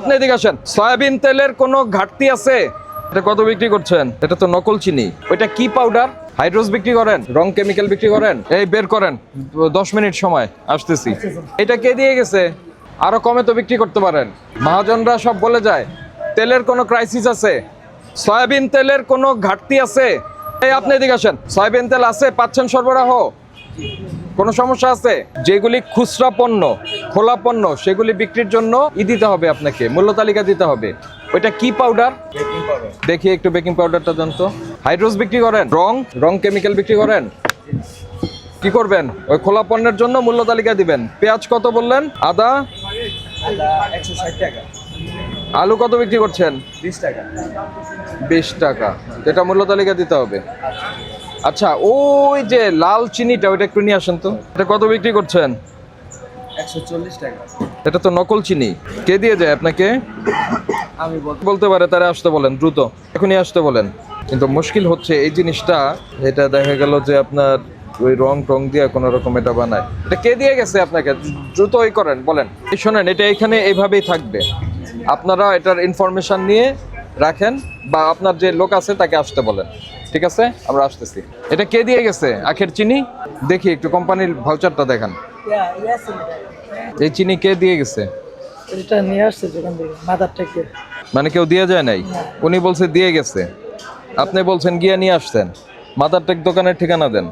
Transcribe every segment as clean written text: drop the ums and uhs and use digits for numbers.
আপনি এদিকে আসেন। সয়াবিন তেলের কোনো ঘাটতি আছে? এটা কত বিক্রি করছেন? এটা তো নকল চিনি। ওইটা কি পাউডার? হাইড্রোস বিক্রি করেন? রং কেমিক্যাল বিক্রি করেন? এই বের করেন, 10 মিনিট সময়, আসতেছি। এটা কে দিয়ে গেছে? আরো কমে তো বিক্রি করতে পারেন। মহাজনরা সব বলে যায় তেলের কোনো ক্রাইসিস আছে, সয়াবিন তেলের কোনো ঘাটতি আছে। এই আপনি এদিকে আসেন। সয়াবিন তেল আছে, পাচ্ছেন সরবরাহ? কোনো সমস্যা আছে? যেগুলি খুচরা পণ্য, খোলা পণ্য, সেগুলি বিক্রির জন্য দিতে হবে আপনাকে, মূল্য তালিকা দিতে হবে। ওইটা কি পাউডার? দেখি একটু বেকিং পাউডারটা দেন তো। হাইড্রোস বিক্রি করেন? রং কেমিক্যাল বিক্রি করেন? কি করবেন? ওই খোলা পণ্যের জন্য মূল্য তালিকা দিবেন। পেঁয়াজ কত বললেন? আদা 160 টাকা। আলু কত বিক্রি করছেন? 20 টাকা। 20 টাকা। এটা মূল্য তালিকা দিতে হবে। আচ্ছা, ওই যে লাল চিনিটা, ওইটা একটু নিয়ে আসেন তো। এটা কত বিক্রি করছেন? 140 টাকা। এটা তো নকল চিনি। কে দিয়ে যায় আপনাকে? আমি বলতে পারে, তারা আসতে বলেন, দ্রুত এখনই আসতে বলেন। কিন্তু মুশকিল হচ্ছে এই জিনিসটা, এটা দেখা গেল যে আপনার ওই রং দিয়ে কোনো রকম এটা বানায়। এটা কে দিয়ে গেছে আপনাকে? দ্রুত ওই করেন, বলেন। এই শোনেন, এটা এখানে এইভাবেই থাকবে। আপনারা এটার ইনফরমেশন নিয়ে রাখেন, বা আপনার যে লোক আছে তাকে আসতে বলেন। ঠিক আছে, আমরা আসতেছি। এটা কে দিয়ে গেছে? আখের চিনি। দেখি একটু কোম্পানির ভাউচারটা দেখান। এই চিনি কে দিয়ে গেছে? এটা নিয়ে আসছে দোকান থেকে, মাদার থেকে। মানে কেউ দিয়ে যায় নাই? উনি বলছে দিয়ে গেছে, আপনি বলছেন গিয়ে নিয়ে আসছেন। মাদার টেক দোকানের ঠিকানা দেন।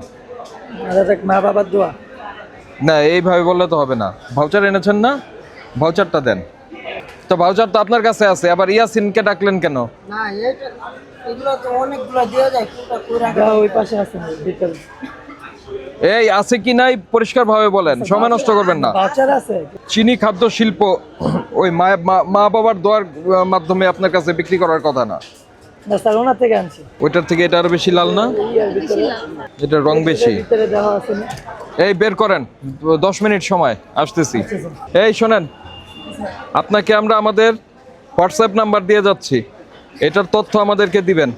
মাদার টেক মা বাবার দোয়া। না, এইভাবে বললে তো হবে না। ভাউচার এনেছেন না? ভাউচারটা দেন তো। ভাউচার তো আপনার কাছে আছে, আবার ইয়াসিনকে ডাকলেন কেন? না, এগুলো তো অনেকগুলো দেওয়া যায়, ওই পাশে আছে ভিতরে। এই আছে কি নাই পরিষ্কার ভাবে বলেন, সময় নষ্ট করবেন না। ভাউচার আছে। চিনি খাদ্য শিল্প ওই মা বাবার দোয়ার মাধ্যমে আপনার কাছে বিক্রি করার কথা না। না স্যার, ওনার থেকে আনছি। ওইটার থেকে এটা আরো বেশি লাল না? এটা রং বেশি। ভিতরে দেওয়া আছে না? এই বের করেন, 10 মিনিট সময়, আসতেছি। এই শোনেন, আপনাকে আমরা আমাদের হোয়াটসঅ্যাপ নাম্বার দিয়ে যাচ্ছি, এটার তথ্য আমাদেরকে দিবেন,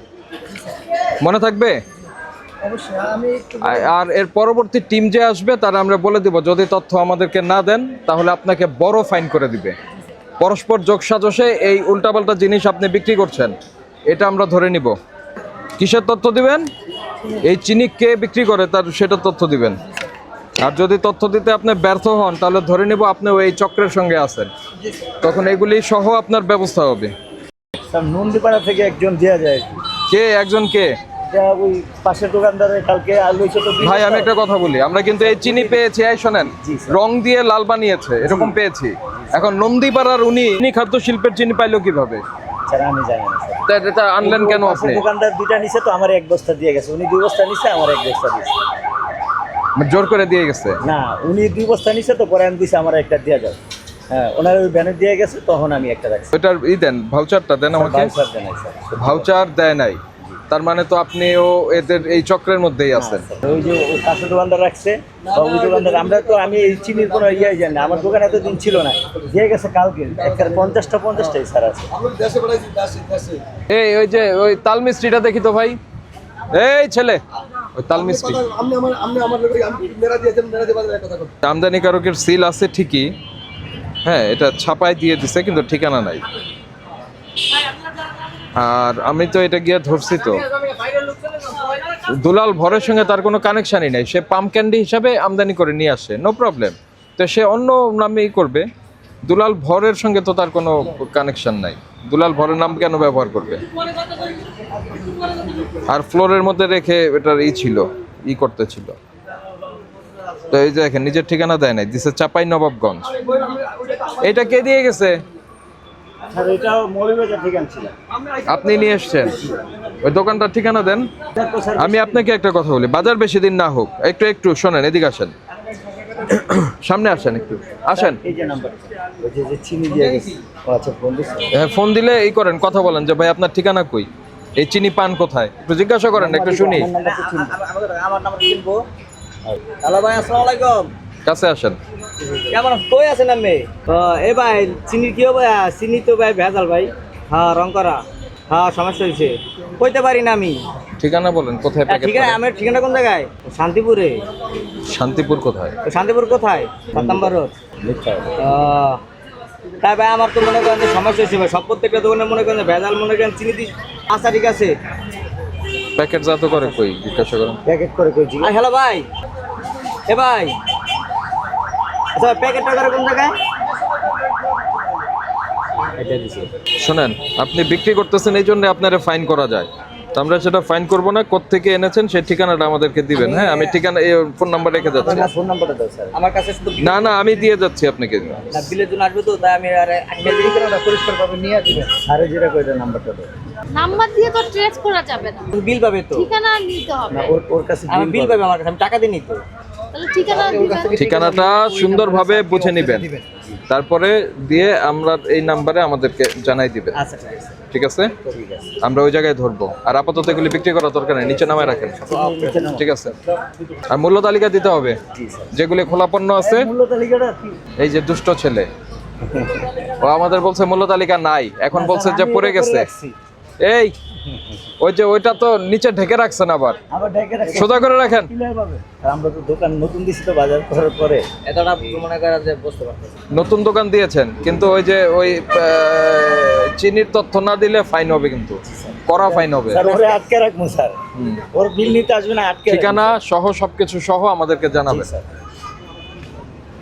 মনে থাকবে? অবশ্যই। আমি আর এর পরবর্তী টিম যে আসবে তারা আমরা বলে দিব, যদি তথ্য আমাদেরকে না দেন তাহলে আপনাকে বড় ফাইন করে দিবে। পরস্পর যোগসাজশে এই উল্টাপাল্টা জিনিস আপনি বিক্রি করছেন, এটা আমরা ধরে নিব। কিসের তথ্য দিবেন? এই চিনি কে বিক্রি করে তার সেটা তথ্য দিবেন। আর যদি তথ্য দিতে আপনি ব্যর্থ হন তাহলে ধরে নিব আপনি ওই চক্রের সঙ্গে আছেন, তখন এগুলি সহ আপনার ব্যবস্থা হবে। স্যার, নন্দীপাড়া থেকে একজন দেওয়া যায়। কে একজন? কে? ওই পাশের দোকানদারের কালকে আলু ছোট। ভাই আমি একটা কথা বলি, আমরা কিন্তু এই চিনি পেয়েছি, এই শোনেন, রং দিয়ে লাল বানিয়েছে এরকম পেয়েছি। এখন নন্দীপাড়ার উনি খাদ্য শিল্পের চিনি পাইলো কিভাবে? স্যার আমি জানি না স্যার। এটা আনলেন কেন আপনি? দোকানদার দুইটা নিছে তো, আমার এক বস্তা দিয়ে গেছে। উনি 2 বস্তা নিছে, আমার 1 বস্তা দিয়েছে। জোর করে দিয়ে গেছে? না, উনি 2 বস্তা নিছে তো, পরে আমি দিছে, আমার একটা দিয়ে যাও। হ্যাঁ, ওনার ওই ব্যানে দিয়ে গেছে, তখন আমি একটা রাখছি। ওইটার দেন, ভাউচারটা দেন আমাকে। ভাউচার দেন নাই স্যার। ভাউচার দেয় নাই, তার মানে তো আপনিও এদের এই চক্রের মধ্যেই আছেন। ওই যে ওই পাশের দোকানদার রাখছে, ওই দোকানদার। আমি এই চিনির কোনো জানি না, আমার দোকানে এতদিন ছিল না, দিয়ে গেছে কালকে। একটা 50টাই স্যার আছে। এই ওই যে ওই তাল মিস্ত্রিটা দেখি তো ভাই। এই ছেলে, ওই তাল মিস্ত্রি। আমদানিকারকের সিল আছে ঠিকই, হ্যাঁ, এটা ছাপায় দিয়ে দিছে, কিন্তু ঠিকানা নাই। আর আমি তো এটা গিয়ে ধরছি তো, দুলাল ভরের সঙ্গে তার কোনো কানেকশানই নাই। সে পাম ক্যান্ডি হিসাবে আমদানি করে নিয়ে আসে, নো প্রবলেম। তো সে অন্য নামেই করবে, দুলাল ভরের সঙ্গে তো তার কোনো কানেকশন নাই। দুলাল ভরের নাম কেন ব্যবহার করবে? আর ফ্লোরের মধ্যে রেখে এটার ছিল করতেছিল। তো এই যে দেখেন, নিজের ঠিকানা দেয় নাই, দিছে চাপাই নবাবগঞ্জ। এটা কে দিয়ে গেছে? আপনি নিয়ে এসছেন? ওই দোকানটার ঠিকানা দেন। আমি আপনাকে একটা কথা বলি, বাজার বেশি দিন না হোক, একটু শোনেন, এদিকে আসেন, সামনে আসেন, একটু আসেন। হ্যাঁ, ফোন দিলে এই করেন, কথা বলেন যে ভাই আপনার ঠিকানা কই, এই চিনি পান কোথায়, একটু জিজ্ঞাসা করেন, একটু শুনি। হ্যালো ভাই, আসসালামু আলাইকুম। কাছে আসেন। কেমন কই আছেন আপনি? এ ভাই, চিনির কি হবে? চিনি তো ভাই ভেজাল ভাই। হ্যাঁ, রং করা। হ্যাঁ, সমস্যা হয়েছে, কইতে পারি না আমি। ঠিকানা বলেন, কোথায় প্যাকেট? ঠিকানা, আমার ঠিকানা কোন জায়গায়? শান্তিপুরে। শান্তিপুর কোথায়? শান্তিপুর কোথায়? 7 নম্বর রোড। তাই ভাই আমার তো মনে করেন যে সমস্যা হয়েছে ভাই, সব প্রত্যেকটা দোকানে মনে করেন যে ভেজাল, মনে করেন চিনি দিস। আচ্ছা ঠিক আছে, প্যাকেট জাত করে কই জিজ্ঞাসা করেন। প্যাকেট করে কইছি। হ্যালো ভাই, এ ভাই, আচ্ছা প্যাকেটটা করে কোন জায়গায়? এটা দিছি। শোনেন, আপনি বিক্রি করতেছেন এই জন্য আপনারা ফাইন করা যায়, তো আমরা সেটা ফাইন করব না। কোত্থেকে এনেছেন সেই ঠিকানাটা আমাদেরকে দিবেন। হ্যাঁ, আমি ঠিকানা এই ফোন নাম্বার রেখে যাচ্ছি। আপনার ফোন নাম্বারটা দাও স্যার, আমার কাছে শুধু না না, আমি দিয়ে যাচ্ছি আপনাকে। না, বিলের জন্য আসবে তো, তাই আমি আরে পরিষ্কার ভাবে নিয়ে দিবেন। আরে যেটা কইটা নাম্বারটা দাও। নাম্বার দিয়ে তো ট্রেস করা যাবে না, বিল পাবে তো? ঠিকানা নিতে হবে। ওর কাছে বিল পাবে, আমার কাছে আমি টাকা দিই নি তো। তাহলে ঠিকানা দিবেন। ঠিকানাটা সুন্দরভাবে বুঝে নেবেন, তারপরে দিয়ে আমরা এই নাম্বারে আমাদেরকে জানাই দিবেন। আচ্ছা ঠিক আছে, ঠিক আছে, ঠিক আছে। আমরা ওই জায়গায় ধরবো। আর আপাতত এগুলি বিক্রি করার দরকার নেই, নিচে নামায় রাখেন। ঠিক আছে, আর মূল্য তালিকা দিতে হবে। যেগুলি খোলা পণ্য আছে, মূল্য তালিকাটা কি? এই যে দুষ্ট ছেলে, ও আমাদের বলছে মূল্য তালিকা নাই, এখন বলছে যে পড়ে গেছে। এই ওই যে ওইটা তো নিচে ঢেকে রাখছেন, আবার আবার ডেকে রাখছি, সোজা করে রাখেন। কিভাবে পাবে? আমরা তো দোকান নতুন দিছি তো, বাজার করার পরে এতটা মনে করা যে বুঝতে পারতেছি। নতুন দোকান দিয়েছেন, কিন্তু ওই যে ওই চিনির তথ্য না দিলে ফাইন হবে, কিন্তু কড়া ফাইন হবে। স্যার ওরে আটকে রাখবো স্যার, ওর বিল নিতে আসবে না, আটকে রাখবো। ঠিকানা সহ সবকিছু সহ আমাদেরকে জানাবেন। স্যার।